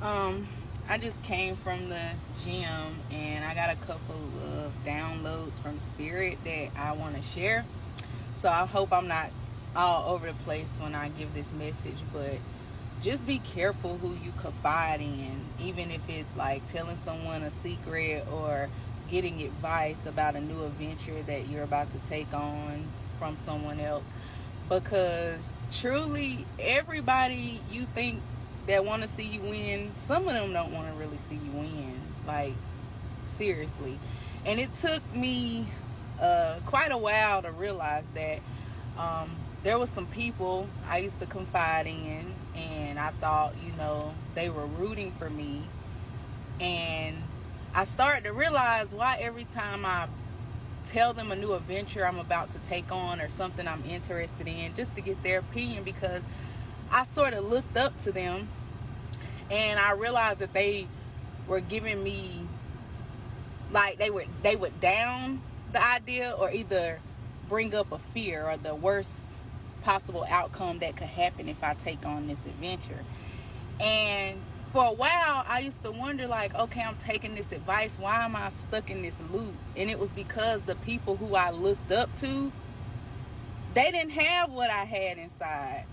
I just came from the gym and I got a couple of downloads from Spirit that I want to share. So I hope I'm not all over the place when I give this message, but just be careful who you confide in, even if it's like telling someone a secret or getting advice about a new adventure that you're about to take on from someone else. Because truly, everybody you think that want to see you win, some of them don't want to really see you win. Like, seriously. And it took me quite a while to realize that there was some people I used to confide in, and I thought, they were rooting for me. And I started to realize why every time I tell them a new adventure I'm about to take on or something I'm interested in, just to get their opinion, because I sort of looked up to them and I realized that they were giving me, like, they would down the idea or either bring up a fear or the worst possible outcome that could happen if I take on this adventure. And for a while I used to wonder, like, okay, I'm taking this advice, why am I stuck in this loop? And it was because the people who I looked up to, they didn't have what I had inside.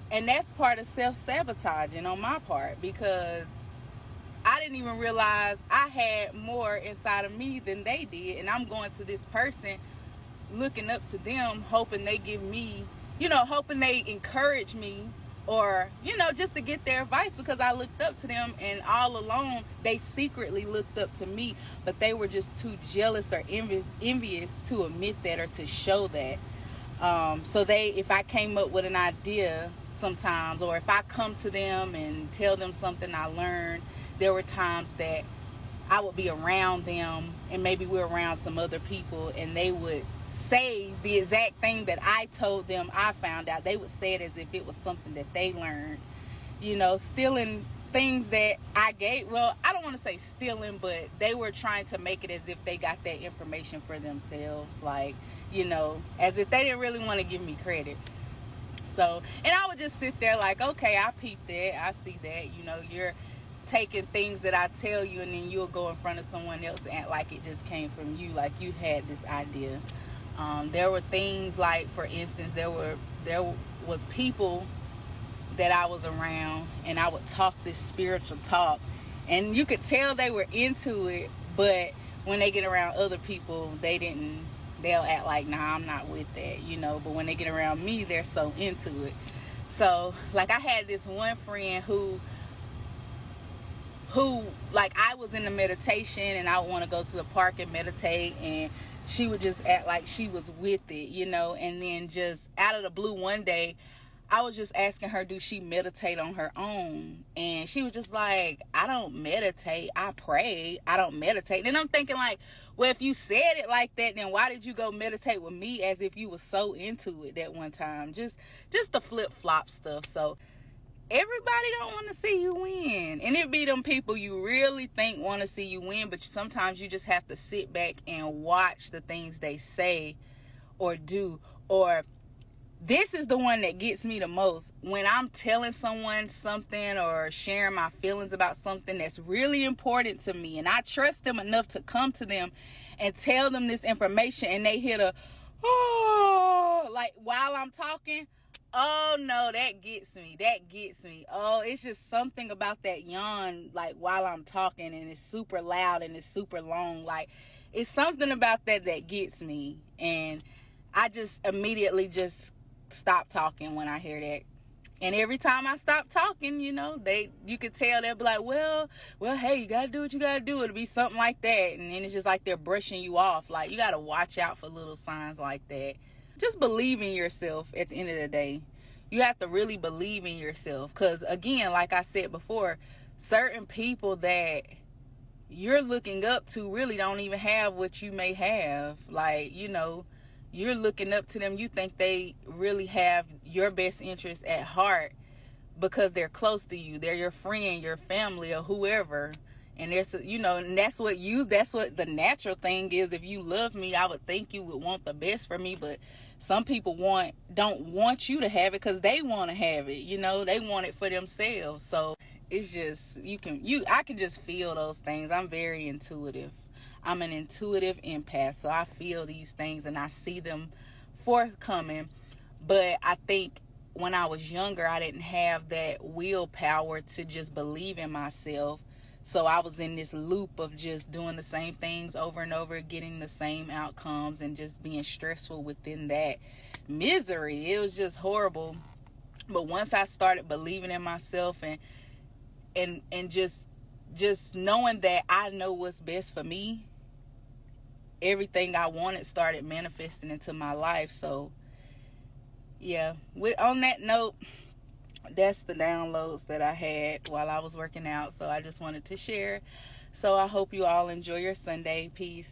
And that's part of self-sabotaging on my part, because I didn't even realize I had more inside of me than they did. And I'm going to this person, looking up to them, hoping they give me, hoping they encourage me, or, just to get their advice, because I looked up to them, and all along they secretly looked up to me, but they were just too jealous or envious to admit that or to show that. So if I came up with an idea sometimes, or if I come to them and tell them something I learned, there were times that I would be around them, and maybe we're around some other people, and they would say the exact thing that I told them I found out. They would say it as if it was something that they learned, stealing things that I gave. Well, I don't want to say stealing, but they were trying to make it as if they got that information for themselves, like, as if they didn't really want to give me credit. So, and I would just sit there like, okay, I peeped that, I see that, you're taking things that I tell you, and then you'll go in front of someone else and act like it just came from you, like you had this idea. There were things like, for instance, there was people that I was around, and I would talk this spiritual talk, and you could tell they were into it, but when they get around other people, they'll act like, nah, I'm not with that, but when they get around me, they're so into it. So, like, I had this one friend who, like, I was in the meditation, and I would want to go to the park and meditate, and she would just act like she was with it, and then just out of the blue one day, I was just asking her, do she meditate on her own? And she was just like, I don't meditate, I pray, I don't meditate. And I'm thinking, like, well, if you said it like that, then why did you go meditate with me as if you were so into it that one time? Just the flip-flop stuff. So everybody don't want to see you win, and it be them people you really think want to see you win, but sometimes you just have to sit back and watch the things they say or do. Or this is the one that gets me the most, when I'm telling someone something or sharing my feelings about something that's really important to me, and I trust them enough to come to them and tell them this information, and they hit like, while I'm talking. Oh no, that gets me. Oh, it's just something about that yawn, like, while I'm talking, and it's super loud and it's super long. Like, it's something about that gets me, and I just immediately just stop talking when I hear that. And every time I stop talking, you could tell they'll be like, well, hey, you gotta do what you gotta do. It'll be something like that, and then it's just like they're brushing you off. Like, you gotta watch out for little signs like that. Just believe in yourself at the end of the day. You have to really believe in yourself. Because, again, like I said before, certain people that you're looking up to really don't even have what you may have. Like, you're looking up to them. You think they really have your best interest at heart because they're close to you. They're your friend, your family, or whoever. And there's, and that's what the natural thing is. If you love me, I would think you would want the best for me. But some people don't want you to have it because they want to have it. They want it for themselves. So it's just, I can just feel those things. I'm very intuitive. I'm an intuitive empath, so I feel these things and I see them forthcoming. But I think when I was younger, I didn't have that willpower to just believe in myself. So I was in this loop of just doing the same things over and over, getting the same outcomes, and just being stressful within that misery. It was just horrible. But once I started believing in myself and just knowing that I know what's best for me, everything I wanted started manifesting into my life. So yeah, on that note, that's the downloads that I had while I was working out. So I just wanted to share. So I hope you all enjoy your Sunday. Peace.